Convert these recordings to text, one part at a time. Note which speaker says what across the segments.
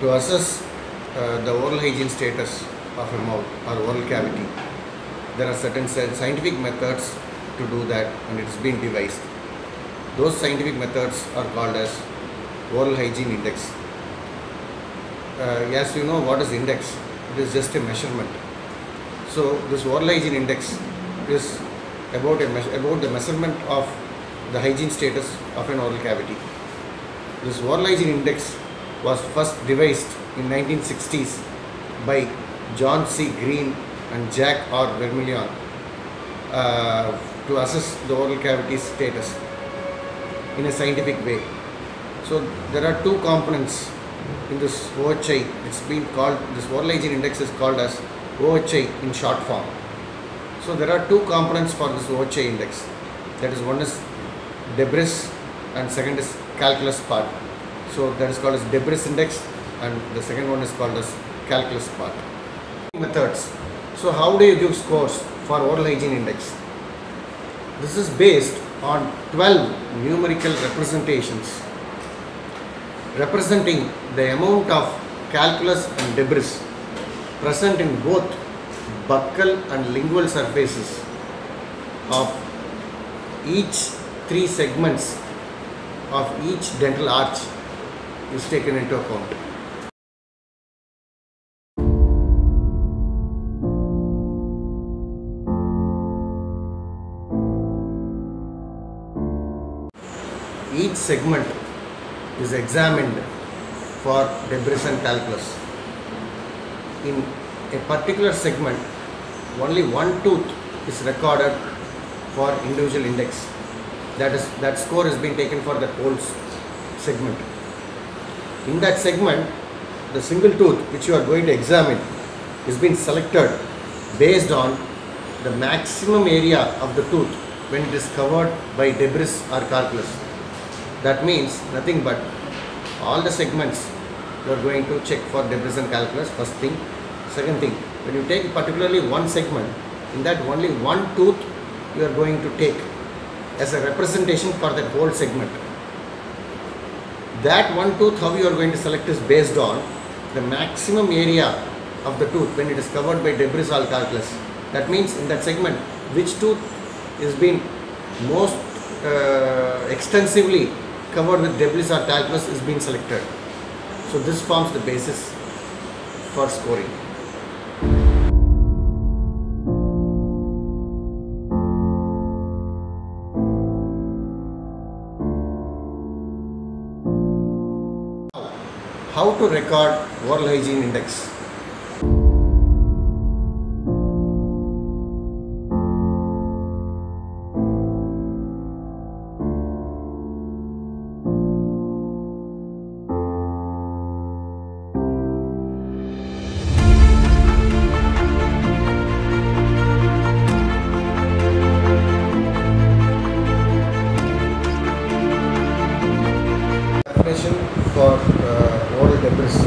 Speaker 1: To assess the oral hygiene status of a mouth or oral cavity, there are certain scientific methods to do that, and it has been devised. Those scientific methods are called as oral hygiene index. As you know, what is index? It is just a measurement. So this oral hygiene index is about the measurement of the hygiene status of an oral cavity. This oral hygiene index was first devised in 1960s by John C. Green and Jack R. Vermeulen to assess the oral cavity status in a scientific way. So there are two components in this OHI. It's been called, this oral hygiene index is called as OHI in short form. So there are two components for this OHI index. That is, one is debris and second is calculus part. So that is called as debris index, and the second one is called as calculus part. Methods. So how do you give scores for oral hygiene index? This is based on 12 numerical representations representing the amount of calculus and debris present in both buccal and lingual surfaces of each three segments of each dental arch is taken into account. Each segment is examined for debris and calculus. In a particular segment, only one tooth is recorded for individual index. That score has been taken for the whole segment. In that segment, the single tooth which you are going to examine is being selected based on the maximum area of the tooth when it is covered by debris or calculus. That means nothing but all the segments you are going to check for debris and calculus, first thing. Second thing, when you take particularly one segment, in that only one tooth you are going to take as a representation for that whole segment. That one tooth, how you are going to select, is based on the maximum area of the tooth when it is covered by debris or calculus. That means in that segment, which tooth is being most extensively covered with debris or calculus is being selected. So this forms the basis for scoring. How to record oral hygiene index? Definition for oral debris.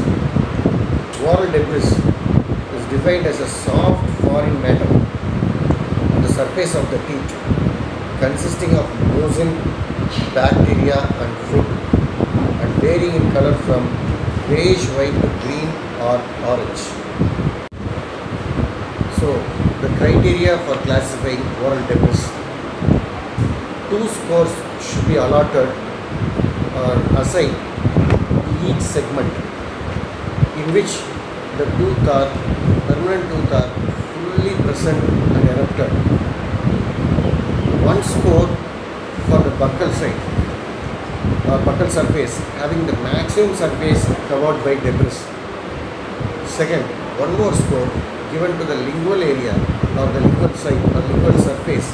Speaker 1: Oral debris is defined as a soft foreign matter on the surface of the teeth consisting of mucin, bacteria and food, and varying in color from greyish white to green or orange. So the criteria for classifying oral debris: 2 scores should be allotted or assigned to each segment in which the permanent tooth are fully present and erupted. 1 score for the buccal side or buccal surface having the maximum surface covered by debris. Second, 1 more score given to the lingual area or the lingual side or lingual surface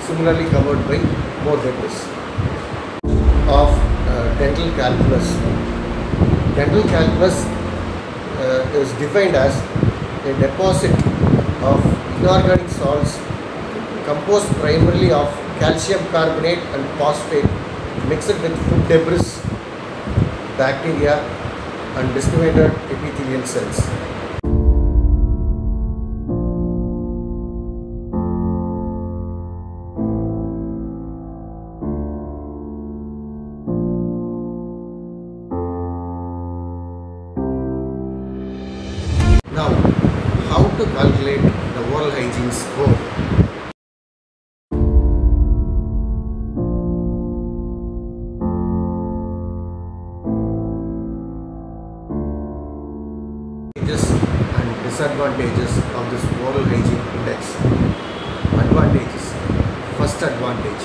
Speaker 1: similarly covered by more debris. Of dental calculus. Dental calculus is defined as a deposit of inorganic salts composed primarily of calcium carbonate and phosphate mixed with food debris, bacteria and disseminated epithelial cells. to calculate the oral hygiene score? Advantages and disadvantages of this oral hygiene index. Advantages. First advantage.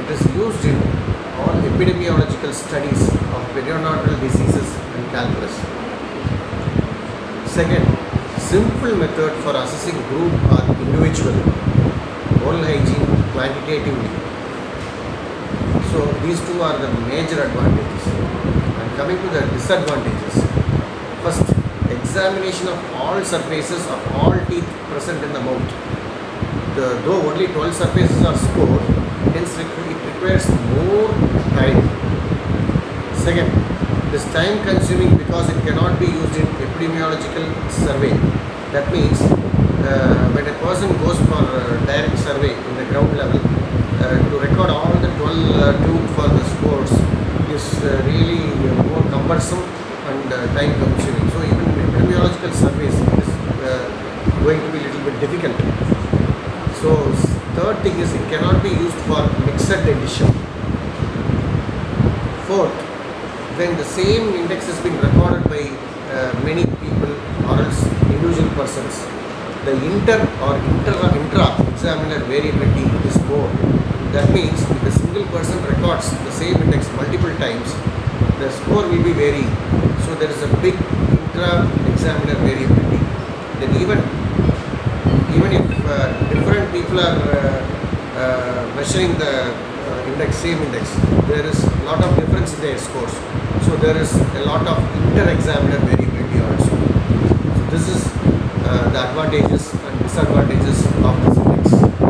Speaker 1: It is used in all epidemiological studies of periodontal diseases and calculus. Second, simple method for assessing group or individual oral hygiene quantitatively. So these two are the major advantages. And coming to the disadvantages. First, examination of all surfaces of all teeth present in the mouth. Though only 12 surfaces are scored, hence it requires more time. Second, it is time consuming because it cannot be used in epidemiological survey. That means when a person goes for direct survey in the ground level, to record all the 12 tooth for the scores is really more cumbersome and time consuming. So even in epidemiological surveys it is going to be a little bit difficult. So third thing is it cannot be used for mixed dentition. Fourth, when the same index has been recorded by many people or else individual persons, the inter or intra examiner variability is more. That means if a single person records the same index multiple times, the score will be varying. So there is a big intra-examiner variability. Then even if different people are measuring the same index, there is a lot of difference in their scores. So there is a lot of inter-examiner variability also. So this is the advantages and disadvantages of this index.